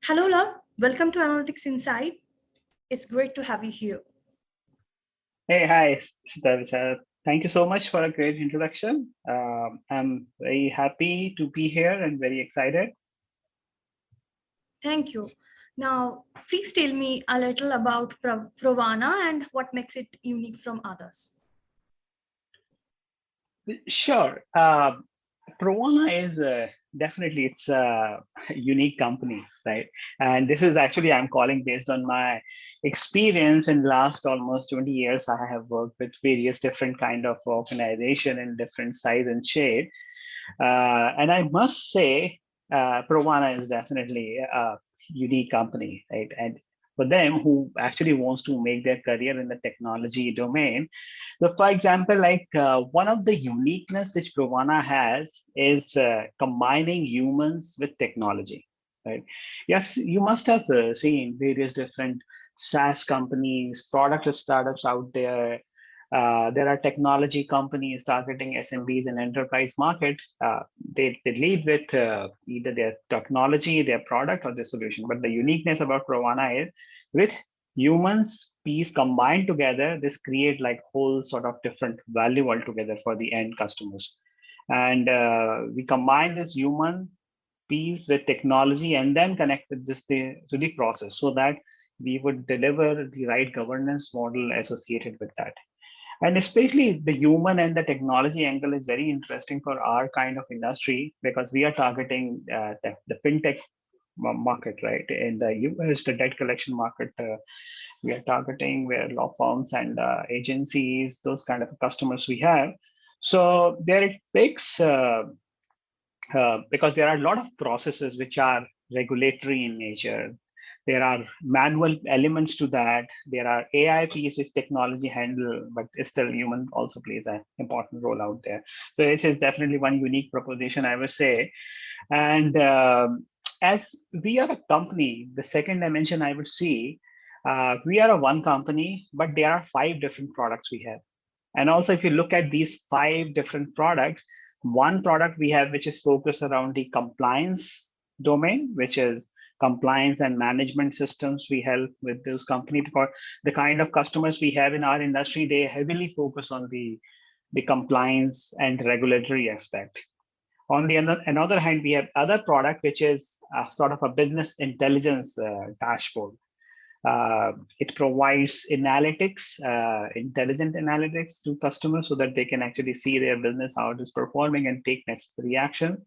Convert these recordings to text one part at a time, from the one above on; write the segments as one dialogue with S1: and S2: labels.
S1: Hello, love. Welcome to Analytics Inside. It's great to have you here.
S2: Hey, hi, Satavisa. Thank you so much for a great introduction. I'm very happy to be here and very excited.
S1: Thank you. Now, please tell me a little about Provana and what makes it unique from others.
S2: Sure. Prana is definitely it's a unique company, right? And this is actually I'm calling based on my experience in last almost 20 years. I have worked with various different kind of organization in different size and shape. And I must say, Provana is definitely a unique company, right? And for them who actually wants to make their career in the technology domain. So, for example, like one of the uniqueness which Provana has is combining humans with technology, right? Yes, you must have seen various different SaaS companies, product startups out there. There are technology companies targeting SMBs and enterprise market. They lead with either their technology, their product, or their solution. But the uniqueness about Provana is with humans piece combined together, this create like whole sort of different value altogether for the end customers. And we combine this human piece with technology and then connect with to the process so that we would deliver the right governance model associated with that. And especially the human and the technology angle is very interesting for our kind of industry because we are targeting the fintech market, right? In the US, the debt collection market, we are targeting where law firms and agencies, those kind of customers we have. So there it takes, because there are a lot of processes which are regulatory in nature. There are manual elements to that. There are AI piece which technology handle, but still human also plays an important role out there. So it is definitely one unique proposition, I would say. And as we are a company, the second dimension I would see, we are a one company, but there are five different products we have. And also, if you look at these five different products, one product we have which is focused around the compliance domain, which is compliance and management systems. We help with this company because the kind of customers we have in our industry, they heavily focus on the compliance and regulatory aspect. On the another hand, we have other product which is sort of a business intelligence dashboard. It provides analytics, intelligent analytics to customers so that they can actually see their business, how it is performing and take necessary action.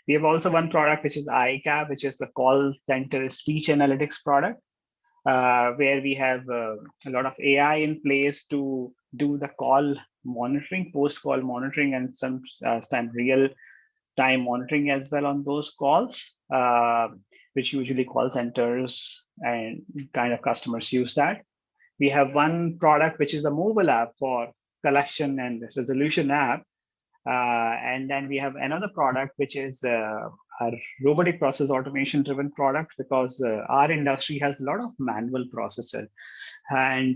S2: We have also one product which is ICAP, which is the call center speech analytics product, where we have a lot of AI in place to do the call monitoring, post-call monitoring, and some real time monitoring as well on those calls, which usually call centers and kind of customers use that. We have one product which is a mobile app for collection and resolution app. And then we have another product which is a robotic process automation driven product because our industry has a lot of manual processes. And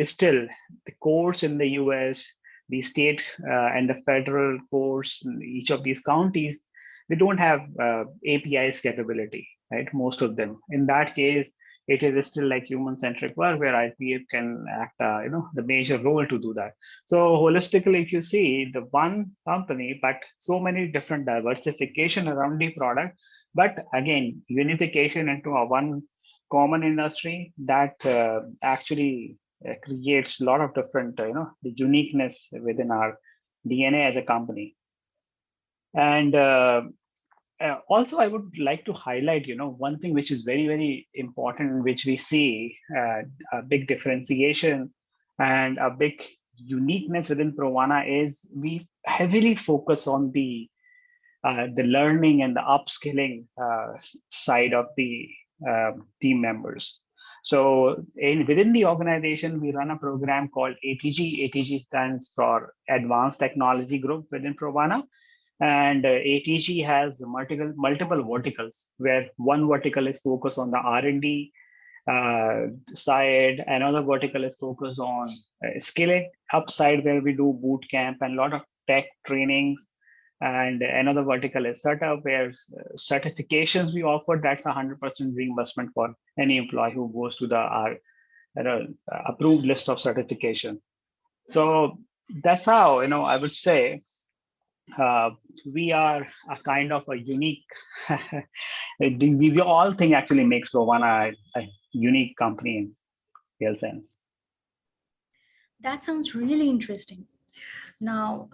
S2: still, the courts in the US, the state and the federal courts, in each of these counties, they don't have APIs capability, right? Most of them. In that case, it is still like human-centric work where IPF can act, the major role to do that. So holistically, if you see the one company, but so many different diversification around the product, but again, unification into a one common industry that actually creates a lot of different, the uniqueness within our DNA as a company. And also, I would like to highlight, one thing which is very, very important, which we see a big differentiation and a big uniqueness within Provana is we heavily focus on the learning and the upskilling side of the team members. So within the organization, we run a program called ATG. ATG stands for Advanced Technology Group within Provana. And ATG has multiple verticals where one vertical is focused on the R&D side, another vertical is focused on skilling upside where we do boot camp and a lot of tech trainings And another vertical is setup, where certifications we offer, that's 100% reimbursement for any employee who goes to the our approved list of certification. So that's how, I would say, uh, we are a kind of a unique. These all thing actually makes Provana a unique company in real sense.
S1: That sounds really interesting. Now,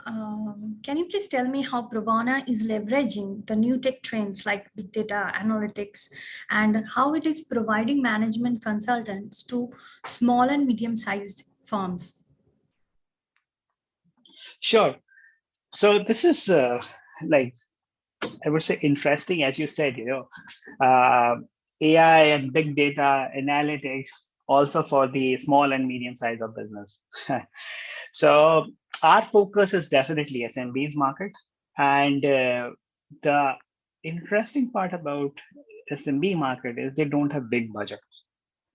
S1: can you please tell me how Provana is leveraging the new tech trends like big data analytics and how it is providing management consultants to small and medium-sized firms?
S2: Sure. So this is like, I would say, interesting, as you said, AI and big data analytics also for the small and medium size of business. So our focus is definitely SMBs market. And the interesting part about SMB market is they don't have big budget,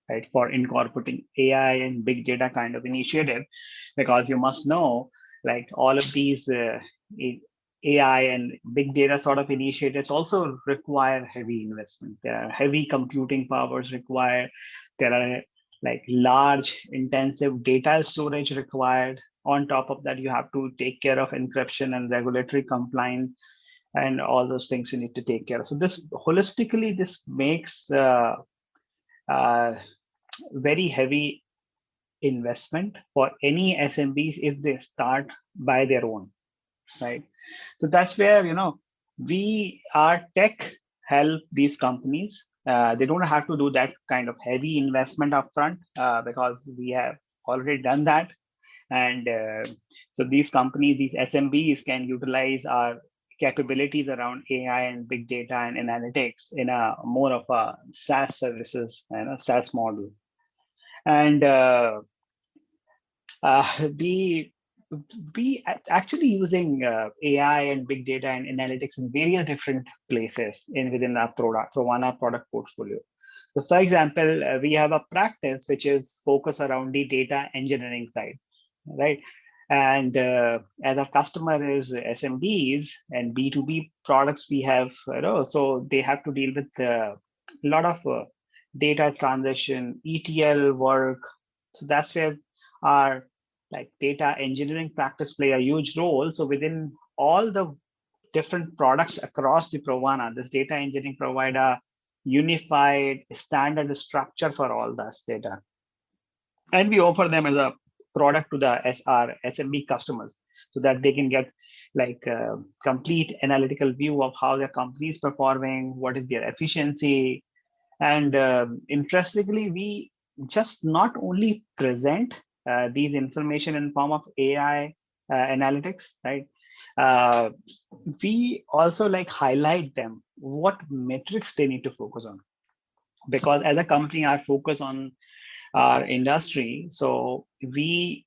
S2: right, for incorporating AI and big data kind of initiative, because you must know, like all of these AI and big data sort of initiatives also require heavy investment. There are heavy computing powers required. There are like large intensive data storage required. On top of that, you have to take care of encryption and regulatory compliance and all those things you need to take care of. So this holistically, this makes uh, very heavy investment for any SMBs if they start by their own, right? So that's where, we, our tech, help these companies. They don't have to do that kind of heavy investment upfront because we have already done that. And so these companies, these SMBs, can utilize our capabilities around AI and big data and analytics in a more of a SaaS services and a SaaS model. And the we actually using AI and big data and analytics in various different places in within our Provana product portfolio. So, for example, we have a practice which is focused around the data engineering side, right? And as our customer is SMBs and B2B products, we have, so they have to deal with a lot of data transition, ETL work. So that's where our like data engineering practice play a huge role. So within all the different products across the Provana, this data engineering provide a unified standard structure for all this data. And we offer them as a product to the SR SMB customers so that they can get like a complete analytical view of how their company is performing, what is their efficiency. And interestingly, we just not only present these information in form of AI analytics, right? Uh, we also like highlight them what metrics they need to focus on, because as a company, our focus on our industry, so we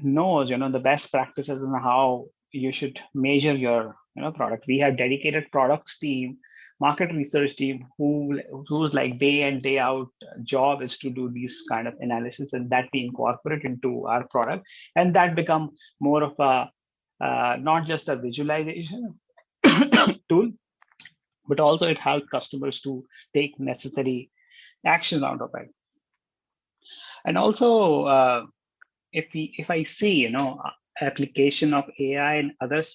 S2: knows the best practices and how you should measure your product. We have dedicated products team, market research team who's like day in day out job is to do these kind of analysis, and that we incorporate into our product, and that become more of a not just a visualization tool, but also it helps customers to take necessary action out of it. And also if I see application of AI and others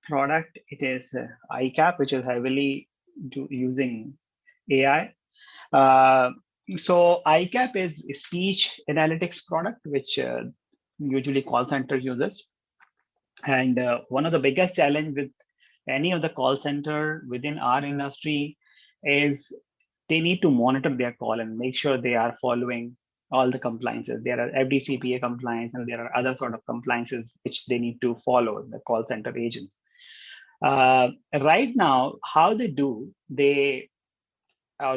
S2: product, it is ICAP, which is heavily using AI. Uh, so ICAP is a speech analytics product, which usually call center uses. And one of the biggest challenge with any of the call center within our industry is they need to monitor their call and make sure they are following all the compliances. There are FDCPA compliance and there are other sort of compliances which they need to follow, the call center agents. Right now, how they do, they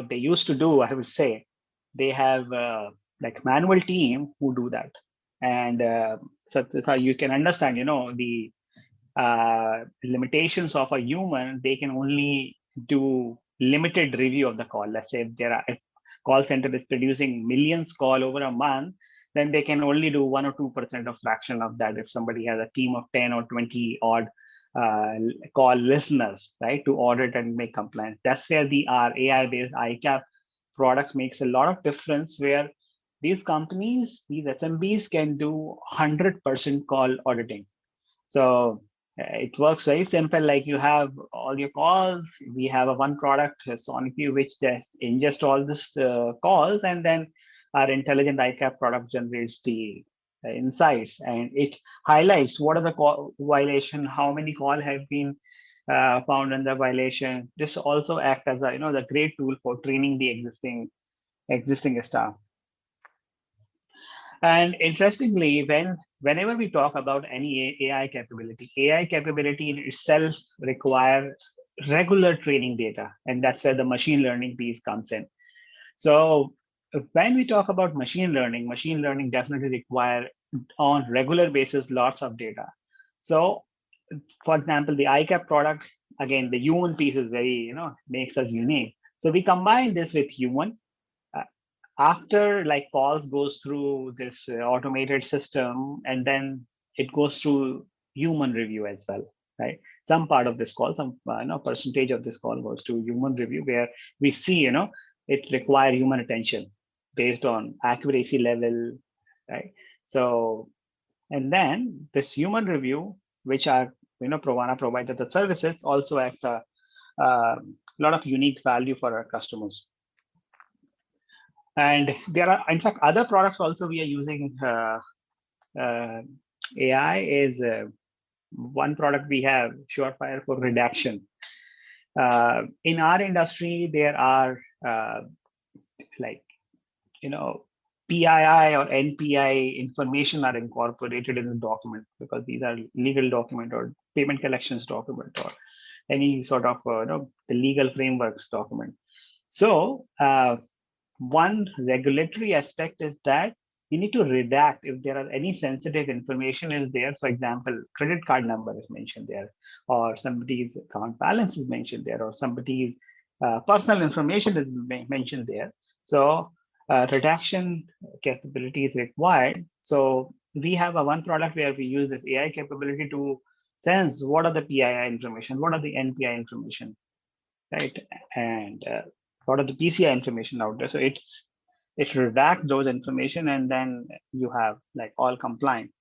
S2: used to do, I would say, they have like manual team who do that. And so you can understand, the limitations of a human. They can only do limited review of the call. Let's say if call center is producing millions call over a month, then they can only do 1 or 2% of fraction of that. If somebody has a team of 10 or 20 odd call listeners, right, to audit and make compliance. That's where the our AI-based ICAP product makes a lot of difference, where these companies, these SMBs can do 100% call auditing. So it works very simple. Like you have all your calls. We have a one product, SonicView, which just ingest all this calls, and then our intelligent ICAP product generates the insights, and it highlights what are the call violation, how many call have been found under violation. This also act as a the great tool for training the existing staff. And interestingly, whenever we talk about any AI capability in itself require regular training data, and that's where the machine learning piece comes in. So when we talk about machine learning definitely require on regular basis lots of data. So for example, the ICAP product, again, the human piece is very, makes us unique. So we combine this with human after like calls goes through this automated system, and then it goes through human review as well, right? Some part of this call, some percentage of this call goes to human review, where we see it require human attention based on accuracy level, right? So and then this human review, which are Provana provided the services, also act a lot of unique value for our customers. And there are, in fact, other products also we are using AI. Is one product we have, Surefire for redaction. In our industry, there are like PII or NPI information are incorporated in the document, because these are legal document or payment collections document or any sort of the legal frameworks document. So one regulatory aspect is that you need to redact if there are any sensitive information is there. For example, credit card number is mentioned there, or somebody's account balance is mentioned there, or somebody's personal information is mentioned there. So redaction capability is required. So we have a one product where we use this AI capability to sense what are the PII information, what are the NPI information, right? And what are the PCI information out there. So it redacts those information, and then you have like all compliant.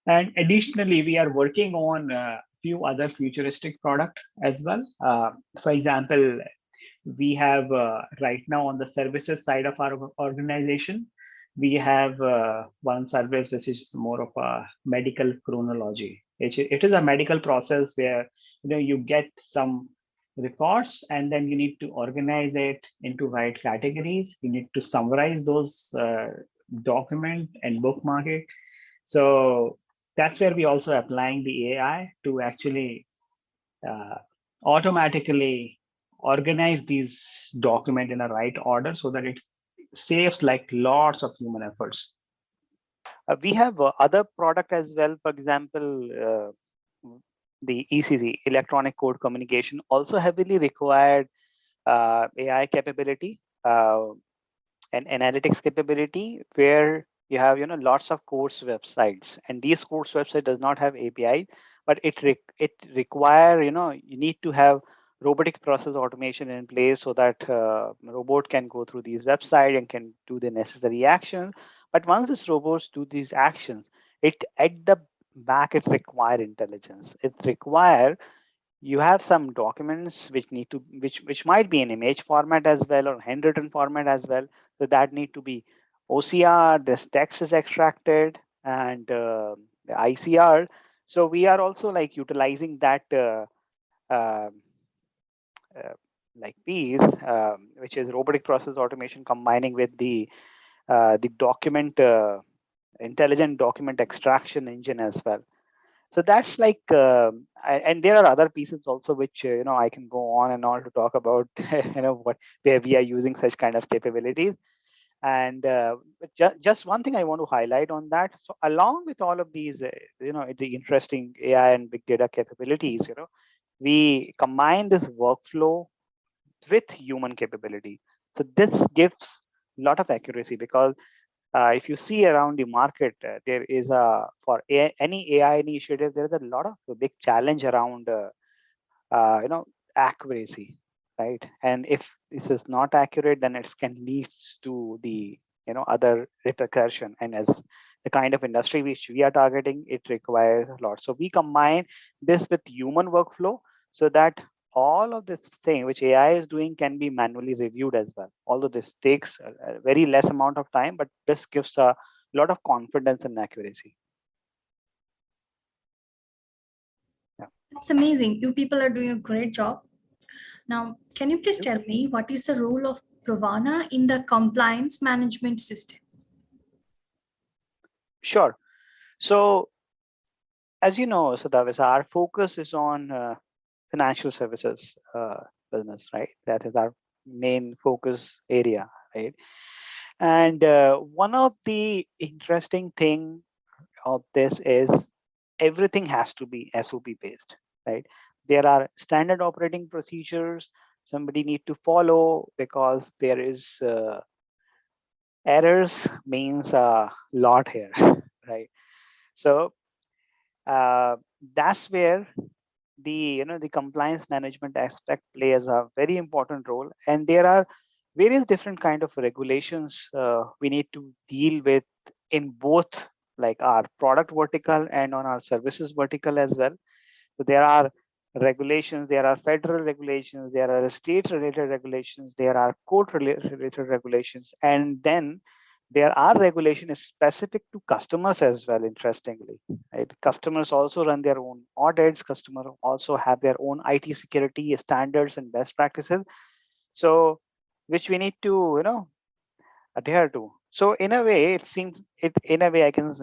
S2: And additionally, we are working on a few other futuristic product as well. For example, we have right now on the services side of our organization, we have one service which is more of a medical chronology. It is a medical process where you get some records, and then you need to organize it into right categories. You need to summarize those document and bookmark it. So that's where we also applying the AI to actually automatically organize these document in a right order, so that it saves like lots of human efforts.
S3: We have other product as well. For example, the ECC, electronic code communication, also heavily required AI capability and analytics capability, where you have lots of course websites, and these course website does not have API, but it require you need to have robotic process automation in place, so that robot can go through these website and can do the necessary actions. But once these robots do these actions, it at the back it require intelligence. It require you have some documents which need to which might be in image format as well, or handwritten format as well. So that need to be OCR, this text is extracted, and the ICR. So we are also like utilizing that uh, uh, like piece, which is robotic process automation, combining with the document intelligent document extraction engine as well. So that's like and there are other pieces also which I can go on and on to talk about what where we are using such kind of capabilities. And just one thing I want to highlight on that. So along with all of these the interesting AI and big data capabilities, we combine this workflow with human capability. So this gives a lot of accuracy, because if you see around the market, there is any AI initiative, there is a lot of big challenge around accuracy, right? And if this is not accurate, then it can lead to the other repercussion. And as the kind of industry which we are targeting, it requires a lot. So we combine this with human workflow so that all of this thing which AI is doing can be manually reviewed as well. Although this takes a very less amount of time, but this gives a lot of confidence and accuracy. Yeah.
S1: That's amazing. You people are doing a great job. Now, can you please
S3: Thank
S1: tell me what is the role of Provana in the compliance management system?
S3: Sure. So as you know, Satavisa, our focus is on financial services business, right? That is our main focus area, right? And one of the interesting thing of this is everything has to be SOP based, right? There are standard operating procedures somebody need to follow because there is errors means a lot here, right? So that's where the compliance management aspect plays a very important role, and there are various different kind of regulations we need to deal with in both like our product vertical and on our services vertical as well. So there are regulations, there are federal regulations, there are state related regulations, there are court related regulations, and then there are regulations specific to customers as well, interestingly. Right? Customers also run their own audits, customers also have their own IT security standards and best practices. So which we need to, adhere to. So in a way, it seems it in a way I can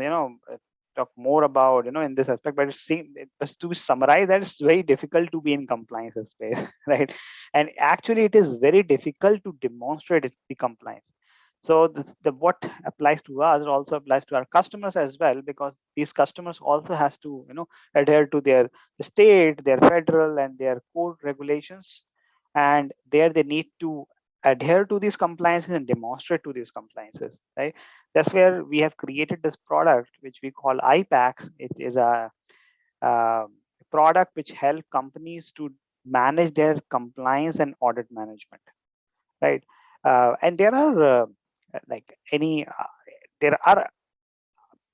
S3: talk more about in this aspect, but it seems just to summarize that it's very difficult to be in compliance space, right? And actually, it is very difficult to demonstrate the compliance. So the what applies to us also applies to our customers as well, because these customers also has to adhere to their state, their federal, and their code regulations, and there they need to adhere to these compliances and demonstrate to these compliances, right? That's where we have created this product which we call IPACs. It is a uh, product which help companies to manage their compliance and audit management, right? And there are like any there are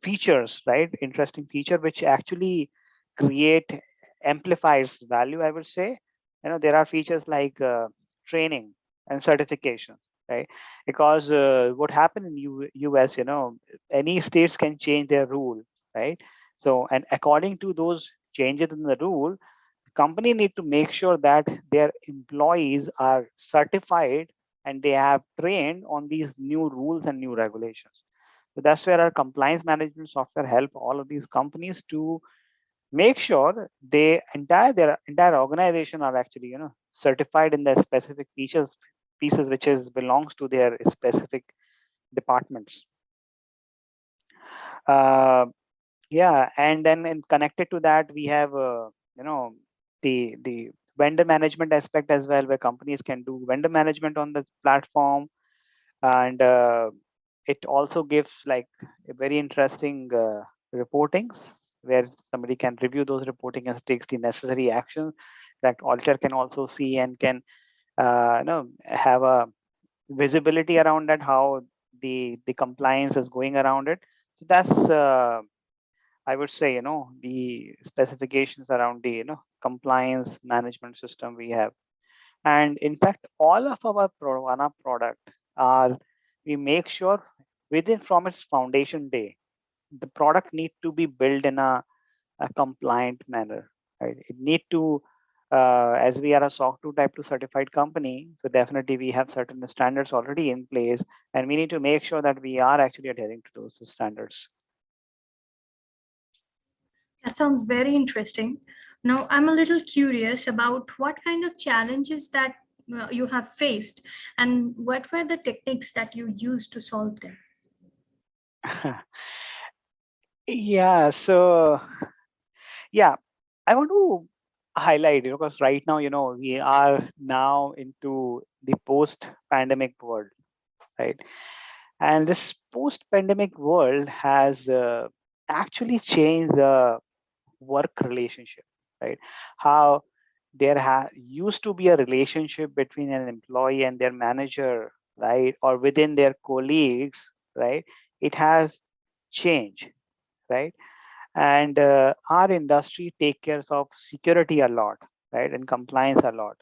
S3: features, right? Interesting feature which actually create amplifies value, I would say. There are features like training and certification, right? Because what happened in US, any states can change their rule, right? So and according to those changes in the rule, company need to make sure that their employees are certified and they have trained on these new rules and new regulations. So that's where our compliance management software help all of these companies to make sure their entire organization are actually certified in the specific pieces which is belongs to their specific departments. Uh, yeah, and then connected to that we have the vendor management aspect as well, where companies can do vendor management on the platform, and it also gives like a very interesting reportings where somebody can review those reporting and takes the necessary action that auditor can also see and can have a visibility around that, how the compliance is going around it. So that's I would say the specifications around the compliance management system we have. And in fact, all of our Provana product are, we make sure within from its foundation day, the product need to be built in a compliant manner, right? It need to, as we are a SOC 2 type 2 certified company, so definitely we have certain standards already in place, and we need to make sure that we are actually adhering to those standards.
S1: That sounds very interesting. Now, I'm a little curious about what kind of challenges that you have faced and what were the techniques that you used to solve them?
S3: Yeah, so yeah, I want to highlight, because right now, we are now into the post-pandemic world, right? And this post-pandemic world has actually changed the work relationship, right? How there used to be a relationship between an employee and their manager, right? Or within their colleagues, right? It has changed, right? And our industry take care of security a lot, right? And compliance a lot.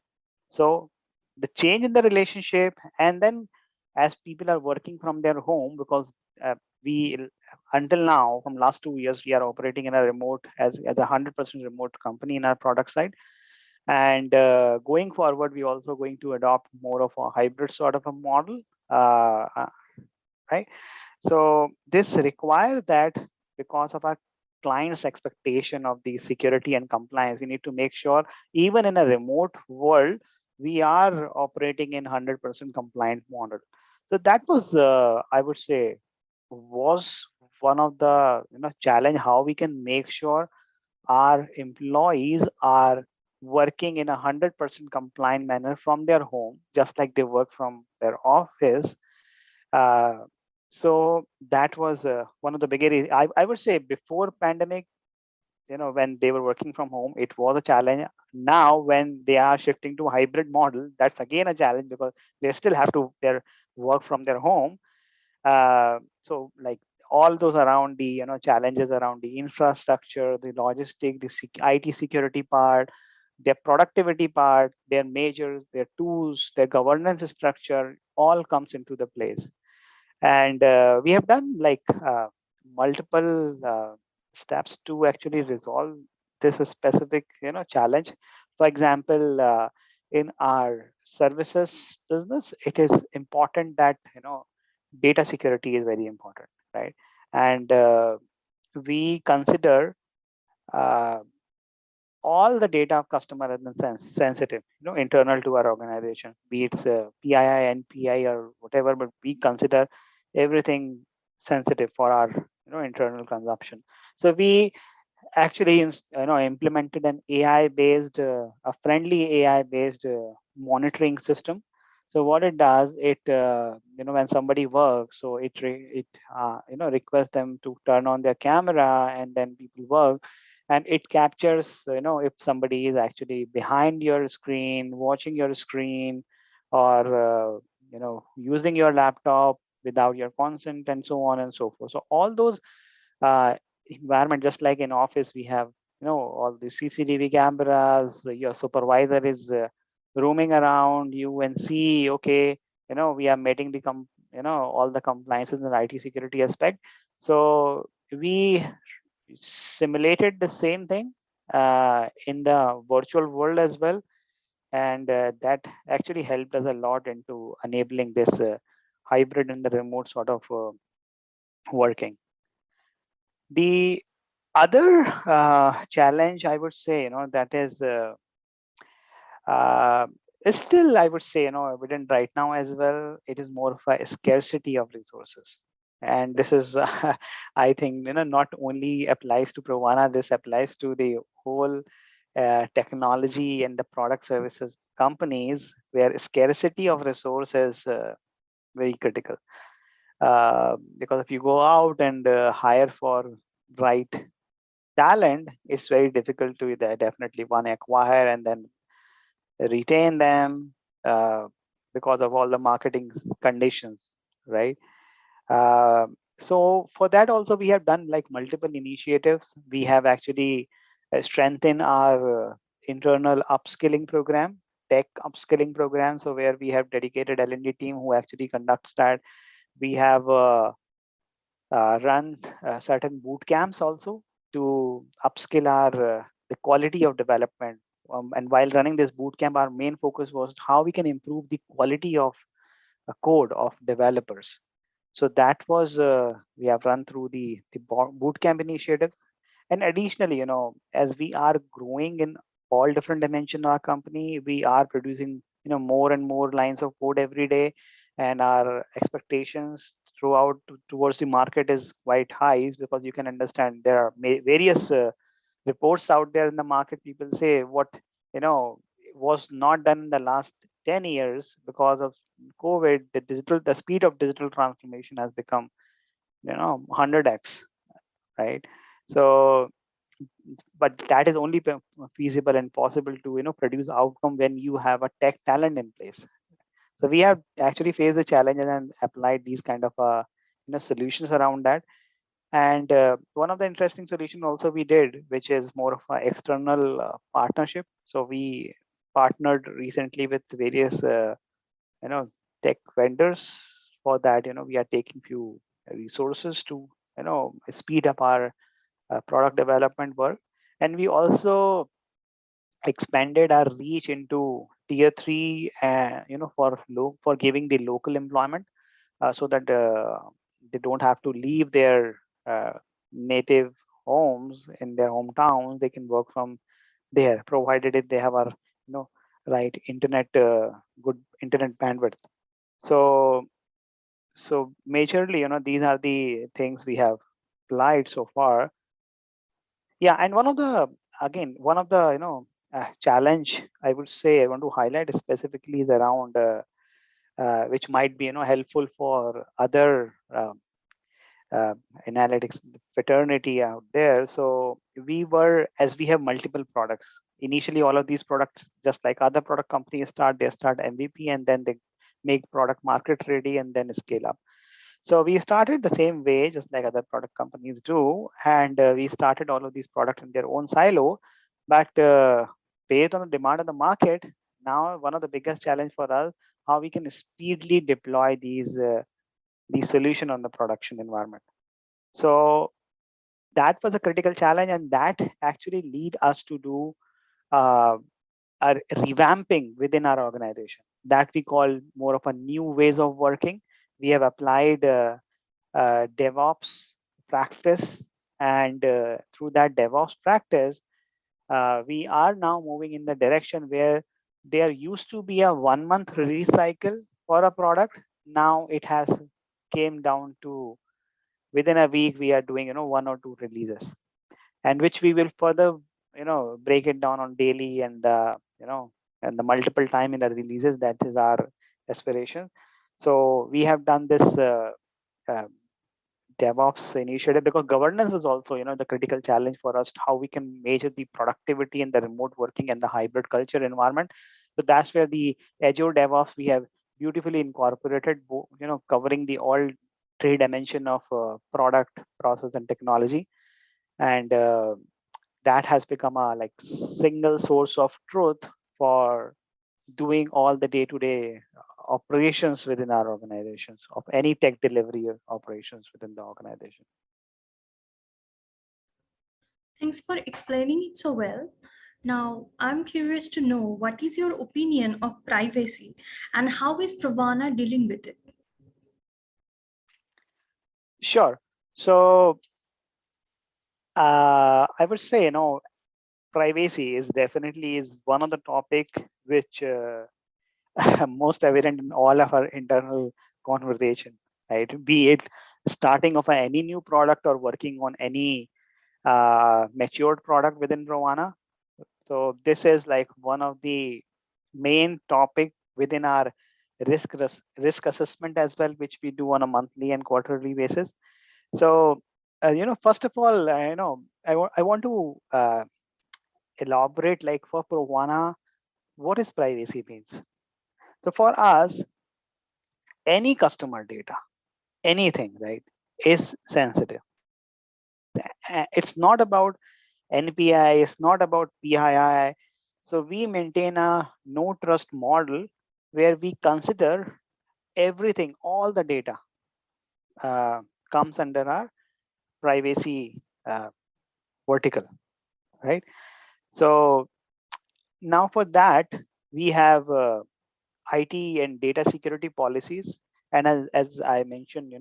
S3: So the change in the relationship, and then as people are working from their home, because we until now from last 2 years we are operating in a remote as a 100% remote company in our product side, and going forward we also going to adopt more of a hybrid sort of a model, right? So this requires that, because of our clients' expectation of the security and compliance, we need to make sure even in a remote world, we are operating in 100% compliant model. So that was, I would say, was one of the challenge, how we can make sure our employees are working in 100% compliant manner from their home, just like they work from their office. uh, so that was one of the big areas. I would say before pandemic, when they were working from home, it was a challenge. Now, when they are shifting to hybrid model, that's again a challenge because they still have to their work from their home. So like all those around the challenges around the infrastructure, the logistic, the IT security part, their productivity part, their measures, their tools, their governance structure, all comes into the place. And we have done like multiple steps to actually resolve this specific challenge. For example, in our services business, it is important that data security is very important, right? And we consider uh, all the data of customer is sensitive, internal to our organization, be it PII, NPI, or whatever, but we consider everything sensitive for our internal consumption. So we actually implemented an AI based, a friendly AI based monitoring system. So what it does, it when somebody works, so it requests them to turn on their camera, and then people work, and it captures if somebody is actually behind your screen, watching your screen, or using your laptop without your consent, and so on and so forth. So all those uh, environment, just like in office we have all the CCTV cameras, your supervisor is roaming around you and see, okay, we are meeting the all the compliances and IT security aspect. So we simulated the same thing in the virtual world as well, and that actually helped us a lot into enabling this hybrid and the remote sort of working. The other challenge, I would say, that uh, is still, I would say, evident right now as well. It is more of a scarcity of resources. And this is, I think, not only applies to Provana, this applies to the whole technology and the product services companies, where scarcity of resources very critical. Because if you go out and hire for right talent, it's very difficult to definitely one acquire and then retain them because of all the marketing conditions, right? Uh, so for that also we have done like multiple initiatives. We have actually strengthened our internal upskilling program, tech upskilling program. So where we have dedicated L&D team who actually conducts that. We have run certain boot camps also to upskill our the quality of development. And while running this boot camp, our main focus was how we can improve the quality of a code of developers. So that was we have run through the boot camp initiatives. And additionally, as we are growing in all different dimensions of our company, we are producing more and more lines of code every day, and our expectations throughout towards the market is quite high, is because you can understand there are various reports out there in the market. People say what was not done in the last 10 years, because of COVID, the speed of digital transformation has become 100x, right? So, but that is only feasible and possible to produce outcome when you have a tech talent in place. So we have actually faced the challenge and applied these kind of solutions around that. And one of the interesting solutions also we did, which is more of an external partnership. So we partnered recently with various tech vendors. For that, we are taking few resources to speed up our product development work. And we also expanded our reach into tier 3, for giving the local employment, so that they don't have to leave their native homes in their hometowns. They can work from there, provided if they have a right internet, good internet bandwidth. So majorly, these are the things we have applied so far. Yeah, and one of the challenge I would say I want to highlight specifically is around which might be helpful for other analytics fraternity out there. So as we have multiple products. Initially, all of these products, just like other product companies they start MVP, and then they make product market ready and then scale up. So we started the same way, just like other product companies do, and we started all of these products in their own silo. But based on the demand of the market, now one of the biggest challenge for us, how we can speedily deploy these solution on the production environment. So that was a critical challenge, and that actually lead us to do a revamping within our organization that we call more of a new ways of working. We have applied DevOps practice, and through that DevOps practice, we are now moving in the direction where there used to be a 1 month release cycle for a product. Now it has came down to within a week we are doing 1 or 2 releases, and which we will further break it down on daily and and the multiple time in the releases. That is our aspiration. So we have done this uh, DevOps initiative because governance was also the critical challenge for us, how we can measure the productivity in the remote working and the hybrid culture environment. So that's where the Azure DevOps we have beautifully incorporated, covering the all three dimension of product, process, and technology. And that has become a like single source of truth for doing all the day-to-day operations within our organizations, of any tech delivery operations within the organization.
S1: Thanks for explaining it so well. Now, I'm curious to know what is your opinion of privacy and how is Provana dealing with it?
S3: Sure. So I would say, privacy is definitely is one of the topic which most evident in all of our internal conversation, right? Be it starting of any new product or working on any matured product within Provana. So this is like one of the main topic within our risk assessment as well, which we do on a monthly and quarterly basis. So first of all, I want to elaborate, like, for Provana, what is privacy means. So for us, any customer data, anything, right, is sensitive. It's not about NPI, it's not about PII. So we maintain a no trust model where we consider everything, all the data comes under our privacy vertical, right? So now for that, we have IT and data security policies. And as I mentioned,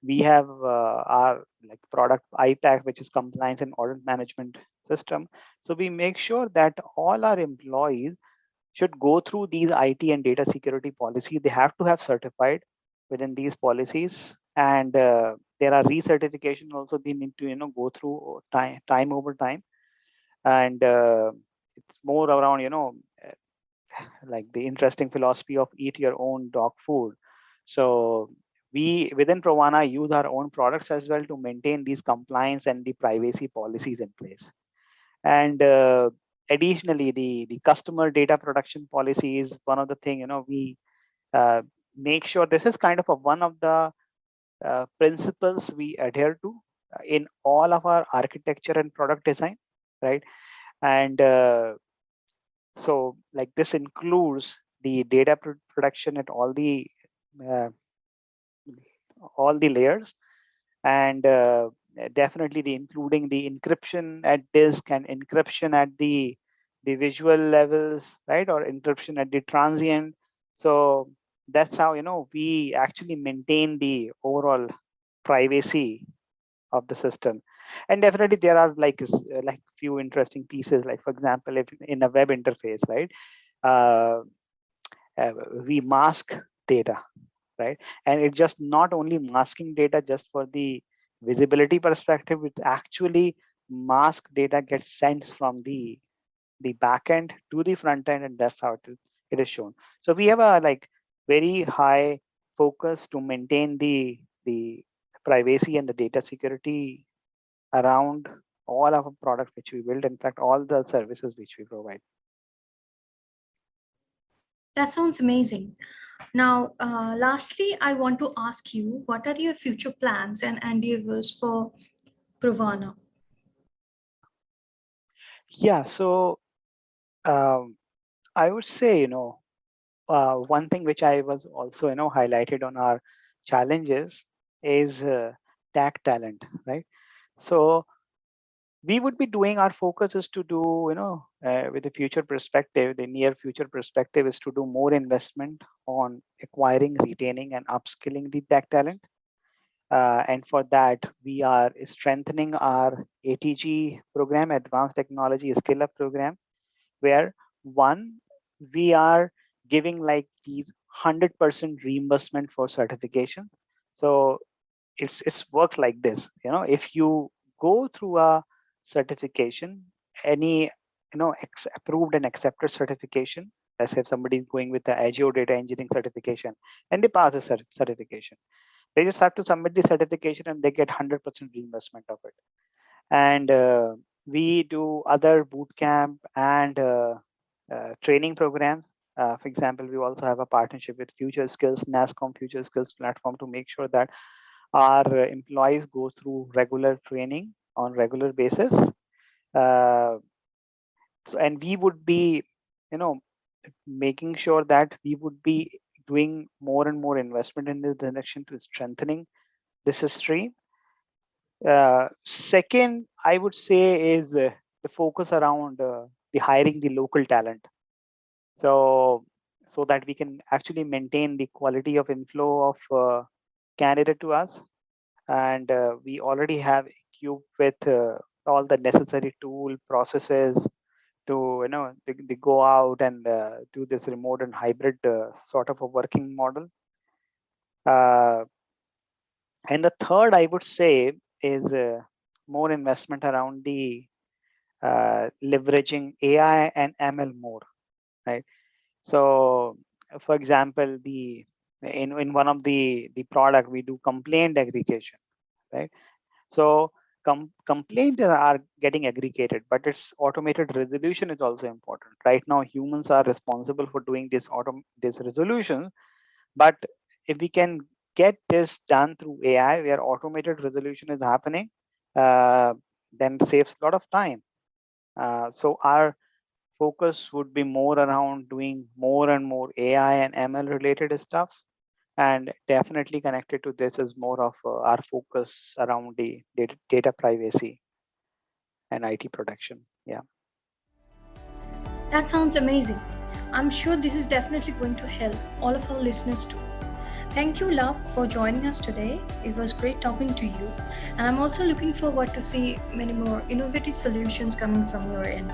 S3: we have our like product IPAC, which is compliance and audit management system. So we make sure that all our employees should go through these IT and data security policy. They have to have certified within these policies, and there are recertification also they need to go through time over time. And it's more around like the interesting philosophy of eat your own dog food. So we within Provana use our own products as well to maintain these compliance and the privacy policies in place. And additionally, the customer data protection policy is one of the thing, we make sure this is kind of one of the principles we adhere to in all of our architecture and product design, right? And so like this includes the data protection at uh, all the layers, and definitely the including the encryption at disk and encryption at the visual levels, right? Or encryption at the transient. So that's how we actually maintain the overall privacy of the system. And definitely there are like few interesting pieces, like for example, if in a web interface, right, uh, we mask data, right? And it's just not only masking data just for the visibility perspective, it actually mask data gets sent from the back end to the front end, and that's how it is shown. So we have a like very high focus to maintain the privacy and the data security around all of our products which we build, in fact all the services which we provide.
S1: That sounds amazing. Now, lastly, I want to ask you, what are your future plans and endeavors for Provana?
S3: Yeah, so um, I would say, one thing which I was also, highlighted on our challenges is tech talent, right? So we would be doing, our focus is to do, with the future perspective, the near future perspective is to do more investment on acquiring, retaining, and upskilling the tech talent. And for that, we are strengthening our ATG program, Advanced Technology Skill Up program, where one, we are giving like these 100% reimbursement for certification. So it's works like this. If you go through a certification, any approved and accepted certification, let's say if somebody is going with the Azure data engineering certification and they pass the certification, they just have to submit the certification and they get 100% reimbursement of it. And we do other boot camp and training programs. For example, we also have a partnership with Future Skills, NASCOM Future Skills platform, to make sure that our employees go through regular training on regular basis. And we would be, making sure that we would be doing more and more investment in this direction to strengthening this stream. Second, I would say is the focus around the hiring the local talent. So that we can actually maintain the quality of inflow of candidate to us. And we already have equipped with all the necessary tool processes to they go out and do this remote and hybrid sort of a working model. And the third, I would say, is more investment around the leveraging AI and ML more, right? So, for example, in one of the product we do complaint aggregation, right? So complaints are getting aggregated, but its automated resolution is also important. Right now, humans are responsible for doing this resolution, but if we can get this done through AI, where automated resolution is happening, then it saves a lot of time. So our focus would be more around doing more and more AI and ML related stuffs. And definitely connected to this is more of our focus around the data privacy and IT protection. Yeah.
S1: That sounds amazing. I'm sure this is definitely going to help all of our listeners too. Thank you, Love, for joining us today. It was great talking to you. And I'm also looking forward to see many more innovative solutions coming from your end.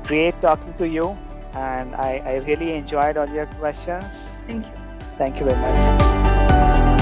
S3: Great talking to you. And I really enjoyed all your questions.
S1: Thank you.
S3: Thank you very much.